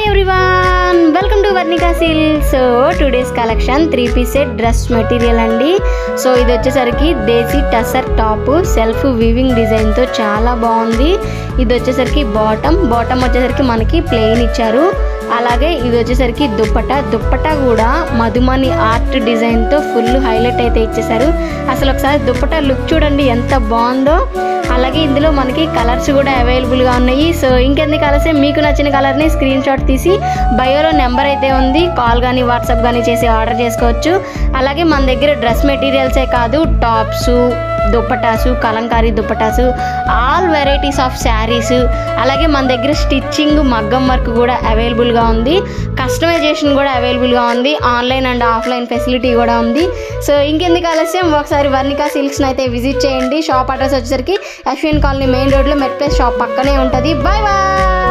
Everyone, welcome to Varnika silk. So today's collection 3-piece set dress material అండి. So ఇది వచ్చేసరికి దేశీ tussar top self weaving డిజైన్తో చాలా బాగుంది. ఇది వచ్చేసరికి బాటమ్ వచ్చేసరికి మనకి ప్లెయిన్ ఇచ్చారు. అలాగే ఇది వచ్చేసరికి దుప్పటా కూడా మధుమణి ఆర్ట్ డిజైన్తో ఫుల్ హైలైట్ అయితే ఇచ్చేసారు. అసలు ఒకసారి దుప్పటా లుక్ చూడండి ఎంత బాగుందో. అలాగే ఇందులో మనకి కలర్స్ కూడా అవైలబుల్గా ఉన్నాయి. సో ఇంకెన్ని కలర్స్ మీకు నచ్చిన కలర్ని స్క్రీన్ షాట్ తీసి బయోలో నెంబర్ అయితే ఉంది, కాల్ కానీ వాట్సాప్ కానీ చేసి ఆర్డర్ చేసుకోవచ్చు. అలాగే మన దగ్గర డ్రెస్ మెటీరియల్సే కాదు, tops, dupattas, Kalamkari dupattas, all varieties of saris, అలాగే మన దగ్గర స్టిచ్చింగ్ మగ్గం వర్క్ కూడా అవైలబుల్గా ఉంది. కస్టమైజేషన్ కూడా అవైలబుల్గా ఉంది. ఆన్లైన్ అండ్ ఆఫ్లైన్ ఫెసిలిటీ కూడా ఉంది. సో ఇంకెందుకు ఆలస్యం, ఒకసారి వర్ణికా సిల్క్స్ని అయితే విజిట్ చేయండి. షాప్ అడ్రస్ వచ్చేసరికి అశ్విన్ కాలనీ మెయిన్ రోడ్లో మెట్ ప్లేస్ షాప్ పక్కనే ఉంటుంది. Bye bye.